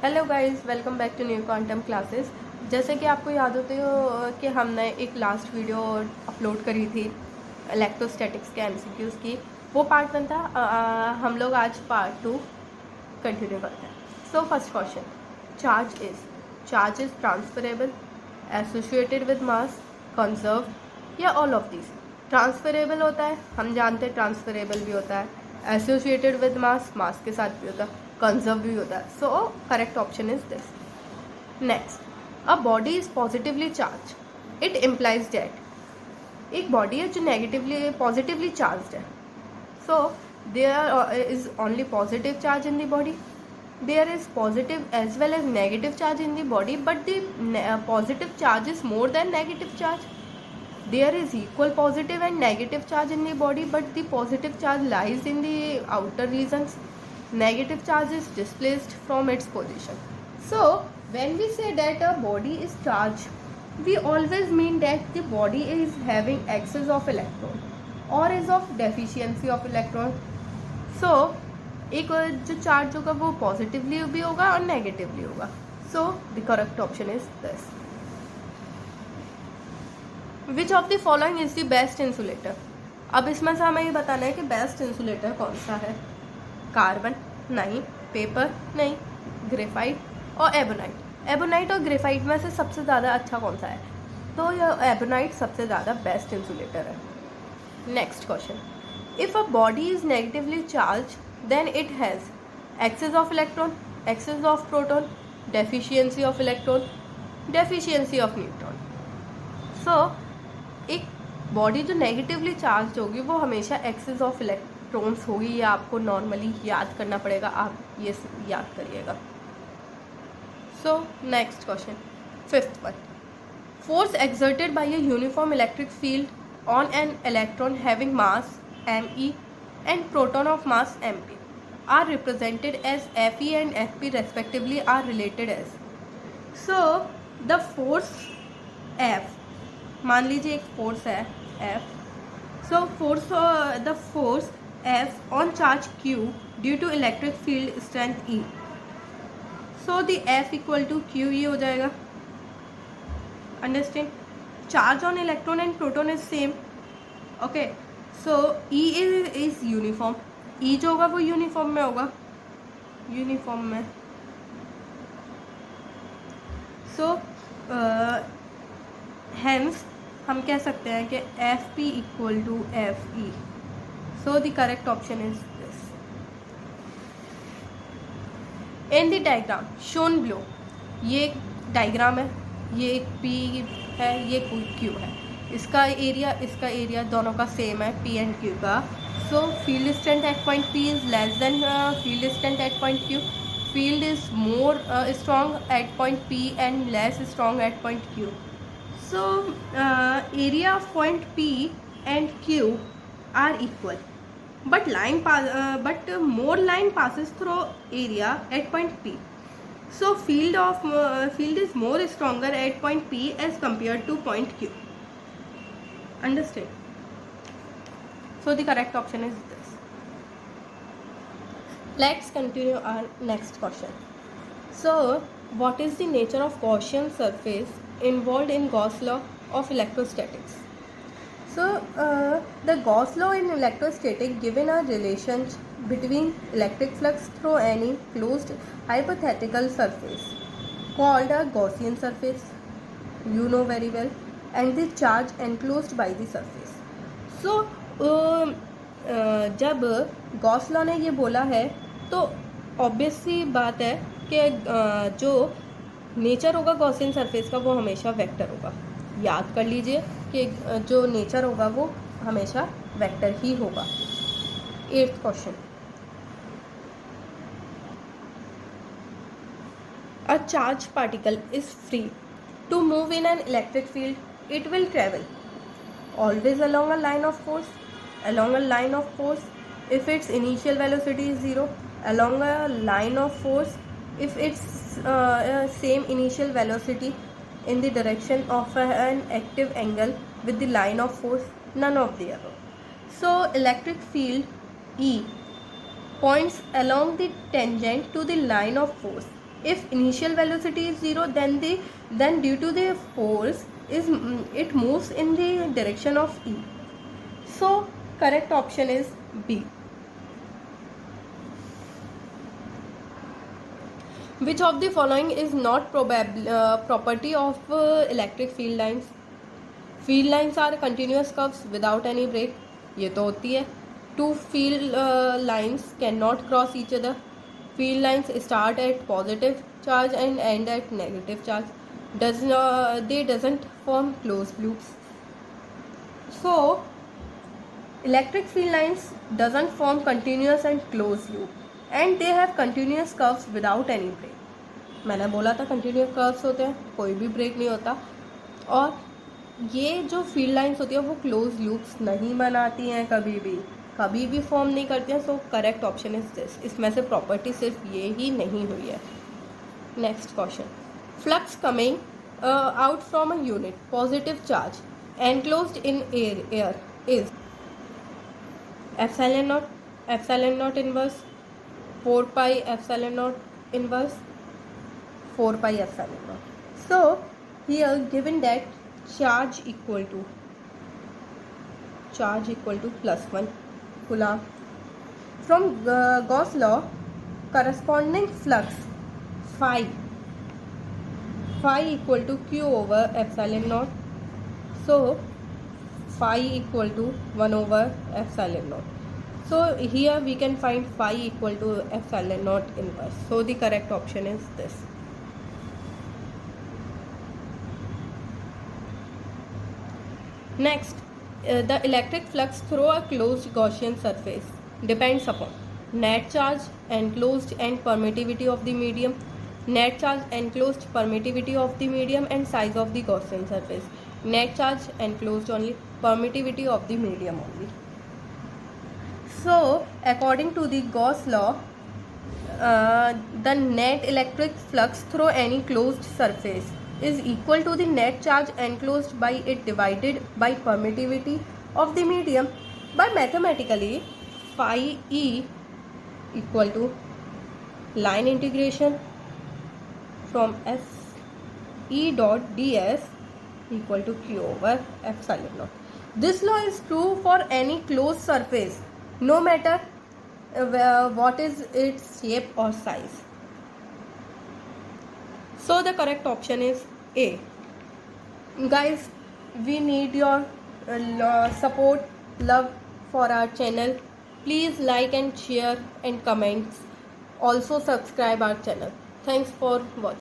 Hello guys, welcome back to new quantum classes. जैसे कि आपको याद होते हो कि हमने एक लास्ट वीडियो अपलोड करी थी इलेक्ट्रोस्टैटिक्स के एमसीक्यूज़ की। वो पार्ट 1 था। हम लोग आज पार्ट 2 कंटिन्यू करते हैं। So first question, charge is transferable, associated with mass, conserve या ऑल ऑफ दिस। ट्रांसफरेबल होता है, हम जानते हैं ट्रांसफरेबल भी होता है, एसोसिएटेड विद मास के साथ भी होता है, कंजर्व भी होता है। So correct option is this. Next, a body is positively charge, it implies that. एक बॉडी है जो नेगेटिवली पॉजिटिवली चार्ज है। So there is only positive charge in the body. There is positive as well as negative charge in the body, but the positive charge is more than negative charge. There is equal positive and negative charge in the body, but the positive charge lies in the outer regions. Negative charge is displaced from its position. So when we say that a body is charged, we always mean that the body is having excess of electron or is of deficiency of electron. So एक जो charge होगा वो positively भी होगा और negatively होगा. सो the correct option is this. Which of the following is the best insulator. अब इसमें से हमें ये बताना है कि बेस्ट इंसुलेटर कौन सा है. कार्बन नहीं, पेपर नहीं, ग्रेफाइट और एबोनाइट. एबोनाइट और ग्रेफाइट में से सबसे ज़्यादा अच्छा कौन सा है? तो यह एबोनाइट सबसे ज़्यादा बेस्ट इंसुलेटर है. Next question, if a body is negatively charge then it has excess of electron, excess of proton, deficiency of electron, deficiency of neutron. So एक बॉडी जो नेगेटिवली चार्ज होगी वो हमेशा एक्सेस ऑफ इलेक्ट्रॉन्स होगी. ये आपको normally याद करना पड़ेगा, आप ये याद करिएगा. So next question, fifth one, force exerted by a uniform electric field on an electron having mass me and proton of mass mp are represented as Fe and Fp respectively are related as. So the force F, मान लीजिए एक force है F. So the force F on charge Q due to electric field strength E. So the F equal to Q ये हो जाएगा. Understand? Charge on electron and proton is same. Okay. So E is uniform. E जो होगा वो uniform में होगा, uniform में. So hence हम कह सकते हैं कि F P equal to F E. So the correct option is this. In the diagram shown below, ये एक डायग्राम है, ये एक पी है, ये क्यू है. इसका एरिया दोनों का सेम है, पी एंड क्यू का. So field strength at point P is less than field strength at point Q. Field is more strong at point P and less strong at point Q. So area of point P and Q are equal, but more line passes through area at point P. So field is more stronger at point P as compared to point Q. Understand? So the correct option is this. Let's continue our next question. So what is the nature of Gaussian surface involved in Gauss law of electrostatics? So the Gauss law in electrostatics given a relation between electric flux through any closed hypothetical surface called a Gaussian surface, you know very well, and the charge enclosed by the surface. So जब Gauss law ने ये बोला है तो obvious सी बात है कि जो नेचर होगा गॉसियन सरफेस का वो हमेशा वेक्टर होगा. याद कर लीजिए कि जो नेचर होगा वो हमेशा वेक्टर ही होगा. 8th question, a charged particle is free to move in an electric field. It will travel always along a line of force. Along a line of force if its initial velocity is 0. Along a line of force if its same initial velocity in the direction of an active angle with the line of force. None of the above. So electric field E points along the tangent to the line of force If initial velocity is 0, then due to the force it moves in the direction of E. So correct option is B. Which of the following is not property of electric field lines? Field lines are continuous curves without any break. ये तो होती है. Two field lines cannot cross each other. Field lines start at positive charge and end at negative charge. They doesn't form closed loops. So electric field lines doesn't form continuous and closed loop, and they have continuous curves without any break. मैंने बोला था continuous curves होते हैं, कोई भी break नहीं होता. और ये जो फील्ड लाइंस होती है वो क्लोज लूप्स नहीं बनाती हैं, कभी भी फॉर्म नहीं करती हैं. सो करेक्ट ऑप्शन इज दिस. इसमें से प्रॉपर्टी सिर्फ ये ही नहीं हुई है. Next question. Flux coming out from a unit positive charge enclosed in air is epsilon not inverse 4 pi epsilon naught inverse 4 pi epsilon naught. So here given that charge equal to +1 coulomb, from Gauss law corresponding flux phi equal to q over epsilon naught. So phi equal to 1 over epsilon naught. So here we can find phi equal to epsilon naught inverse. So the correct option is this. Next, the electric flux through a closed Gaussian surface depends upon net charge, enclosed and permittivity of the medium. Net charge, enclosed, permittivity of the medium and size of the Gaussian surface. Net charge, enclosed only, permittivity of the medium only. So according to the Gauss law, the net electric flux through any closed surface is equal to the net charge enclosed by it divided by permittivity of the medium. By mathematically, phi E equal to line integration from S E dot ds equal to q over epsilon naught. This law is true for any closed surface, no matter what is its shape or size. So the correct option is A. Guys, we need your support, love for our channel. Please like and share and comments. Also subscribe our channel. Thanks for watching.